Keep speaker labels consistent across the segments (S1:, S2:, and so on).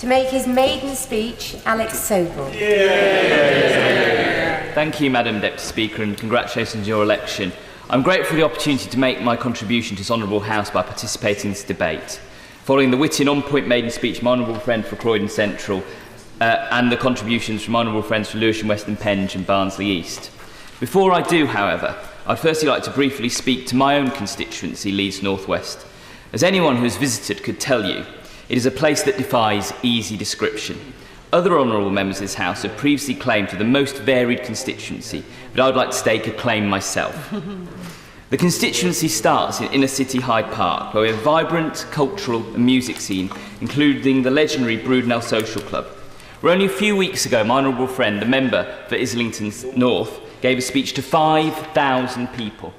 S1: To make his maiden speech, Alex Sobel.
S2: Thank you, Madam Deputy Speaker, and congratulations on your election. I'm grateful for the opportunity to make my contribution to this honourable House by participating in this debate. Following the witty and on-point maiden speech from my honourable friend for Croydon Central and the contributions from honourable friends from Lewisham West and Penge and Barnsley East. Before I do, however, I'd firstly like to briefly speak to my own constituency, Leeds North West. As anyone who has visited could tell you, it is a place that defies easy description. Other honourable members of this House have previously claimed to the most varied constituency, but I would like to stake a claim myself. The constituency starts in inner city Hyde Park, where we have a vibrant cultural and music scene, including the legendary Broodnell Social Club. Where only a few weeks ago, my honourable friend, the member for Islington North, gave a speech to 5,000 people.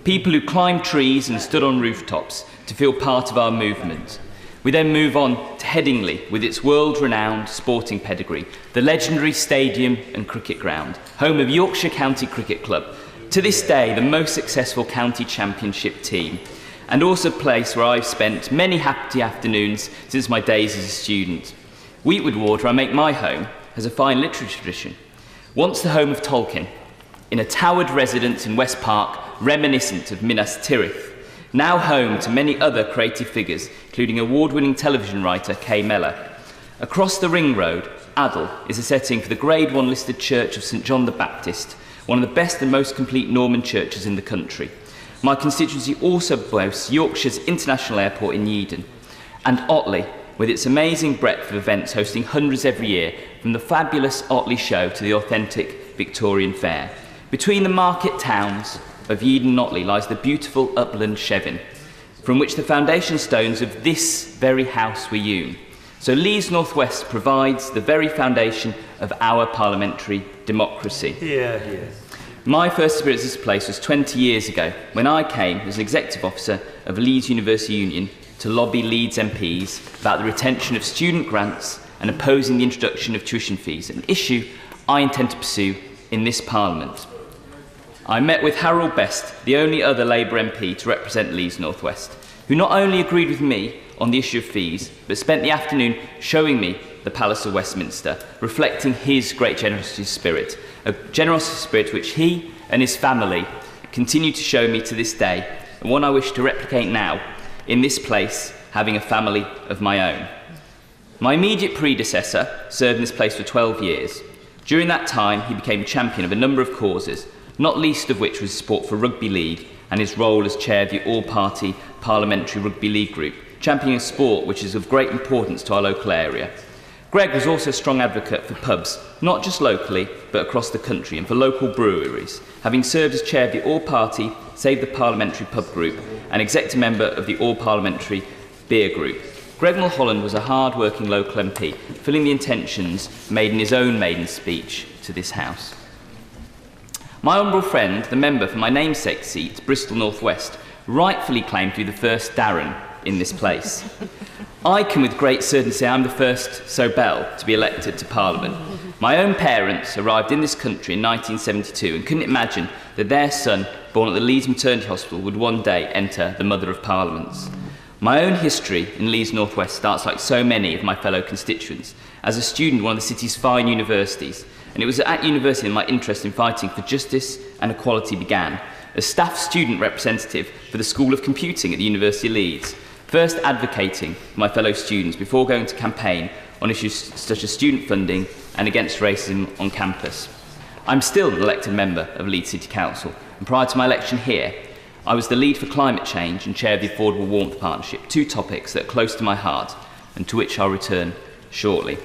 S2: People who climbed trees and stood on rooftops to feel part of our movement. We then move on to Headingley, with its world-renowned sporting pedigree, the legendary stadium and cricket ground, home of Yorkshire County Cricket Club, to this day the most successful county championship team, and also a place where I've spent many happy afternoons since my days as a student. Wheatwood Ward, where I make my home, has a fine literary tradition. Once the home of Tolkien, in a towered residence in West Park reminiscent of Minas Tirith, now home to many other creative figures, including award-winning television writer Kay Mellor. Across the Ring Road, Adel is a setting for the Grade 1 listed Church of St John the Baptist, one of the best and most complete Norman churches in the country. My constituency also boasts Yorkshire's International Airport in Yeadon, and Otley, with its amazing breadth of events hosting hundreds every year, from the fabulous Otley Show to the authentic Victorian Fair. Between the market towns of Yeadon and Otley lies the beautiful upland Chevin, from which the foundation stones of this very house were hewn. So Leeds North West provides the very foundation of our parliamentary democracy. My first experience of this place was 20 years ago, when I came as an executive officer of Leeds University Union to lobby Leeds MPs about the retention of student grants and opposing the introduction of tuition fees, an issue I intend to pursue in this Parliament. I met with Harold Best, the only other Labour MP to represent Leeds North West, who not only agreed with me on the issue of fees, but spent the afternoon showing me the Palace of Westminster, reflecting his great generosity spirit, a generosity spirit which he and his family continue to show me to this day, and one I wish to replicate now, in this place, having a family of my own. My immediate predecessor served in this place for 12 years. During that time, he became champion of a number of causes, not least of which was support for rugby league and his role as chair of the all-party parliamentary rugby league group, championing a sport which is of great importance to our local area. Greg was also a strong advocate for pubs, not just locally, but across the country, and for local breweries, having served as chair of the all-party Save the Parliamentary Pub Group and executive member of the all-parliamentary beer group. Greg Mulholland was a hard-working local MP, filling the intentions made in his own maiden speech to this House. My honourable friend, the member for my namesake seat, Bristol North West, rightfully claimed to be the first Darren in this place. I can with great certainty say I'm the first Sobel to be elected to Parliament. My own parents arrived in this country in 1972 and couldn't imagine that their son, born at the Leeds Maternity Hospital, would one day enter the Mother of Parliaments. My own history in Leeds North West starts like so many of my fellow constituents, as a student at one of the city's fine universities, and it was at university that my interest in fighting for justice and equality began, as staff student representative for the School of Computing at the University of Leeds, first advocating for my fellow students before going to campaign on issues such as student funding and against racism on campus. I'm still an elected member of Leeds City Council, and prior to my election here, I was the lead for climate change and chair of the Affordable Warmth Partnership, two topics that are close to my heart and to which I'll return shortly.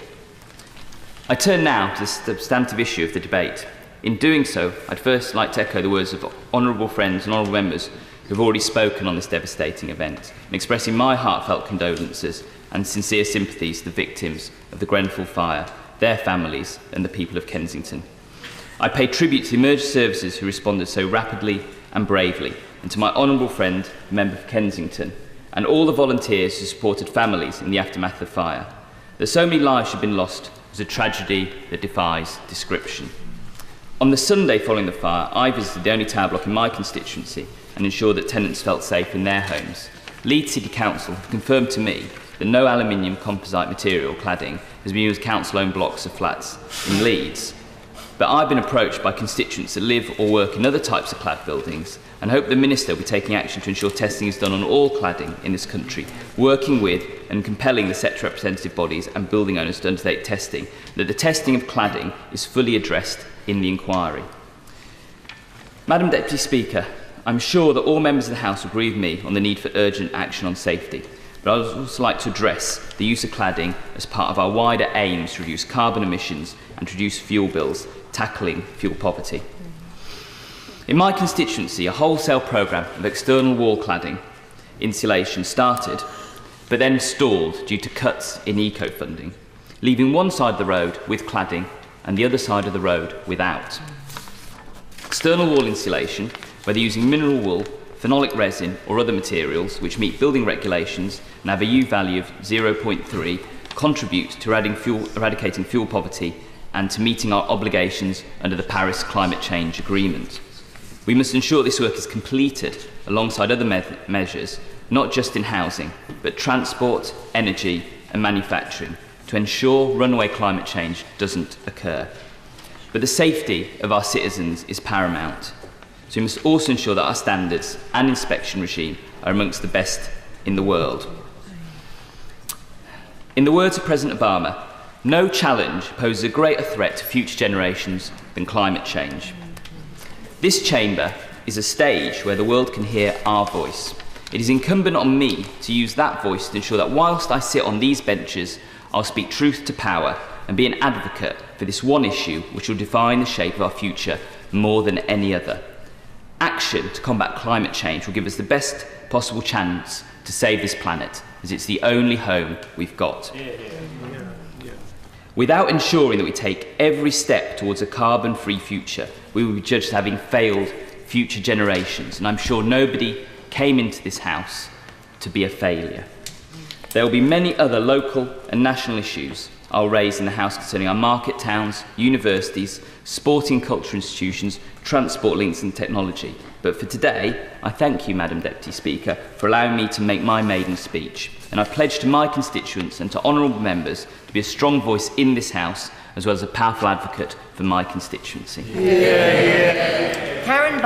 S2: I turn now to the substantive issue of the debate. In doing so, I'd first like to echo the words of honourable friends and honourable members who have already spoken on this devastating event, and expressing my heartfelt condolences and sincere sympathies to the victims of the Grenfell fire, their families and the people of Kensington. I pay tribute to the emergency services who responded so rapidly and bravely, and to my honourable friend, the member for Kensington, and all the volunteers who supported families in the aftermath of fire. That so many lives have been lost was a tragedy that defies description. On the Sunday following the fire, I visited the only tower block in my constituency and ensured that tenants felt safe in their homes. Leeds City Council have confirmed to me that no aluminium composite material cladding has been used as council-owned blocks of flats in Leeds. But I've been approached by constituents that live or work in other types of clad buildings and hope the Minister will be taking action to ensure testing is done on all cladding in this country, working with and compelling the sector representative bodies and building owners to undertake testing, that the testing of cladding is fully addressed in the inquiry. Madam Deputy Speaker, I'm sure that all members of the House agree with me on the need for urgent action on safety, but I would also like to address the use of cladding as part of our wider aims to reduce carbon emissions and to reduce fuel bills, tackling fuel poverty. In my constituency, a wholesale programme of external wall cladding insulation started, but then stalled due to cuts in eco-funding, leaving one side of the road with cladding and the other side of the road without. External wall insulation, whether using mineral wool, phenolic resin or other materials which meet building regulations and have a U value of 0.3, contributes to eradicating fuel poverty and to meeting our obligations under the Paris Climate Change Agreement. We must ensure this work is completed alongside other measures, not just in housing, but transport, energy and manufacturing, to ensure runaway climate change doesn't occur. But the safety of our citizens is paramount, so we must also ensure that our standards and inspection regime are amongst the best in the world. In the words of President Obama, no challenge poses a greater threat to future generations than climate change. This chamber is a stage where the world can hear our voice. It is incumbent on me to use that voice to ensure that whilst I sit on these benches, I'll speak truth to power and be an advocate for this one issue which will define the shape of our future more than any other. Action to combat climate change will give us the best possible chance to save this planet, as it's the only home we've got. Without ensuring that we take every step towards a carbon-free future, we will be judged as having failed future generations, and I'm sure nobody came into this house to be a failure. There will be many other local and national issues I'll raise in the House concerning our market towns, universities, sporting and cultural institutions, transport links and technology. But for today, I thank you, Madam Deputy Speaker, for allowing me to make my maiden speech. And I pledge to my constituents and to honourable members to be a strong voice in this House, as well as a powerful advocate for my constituency.
S1: Karen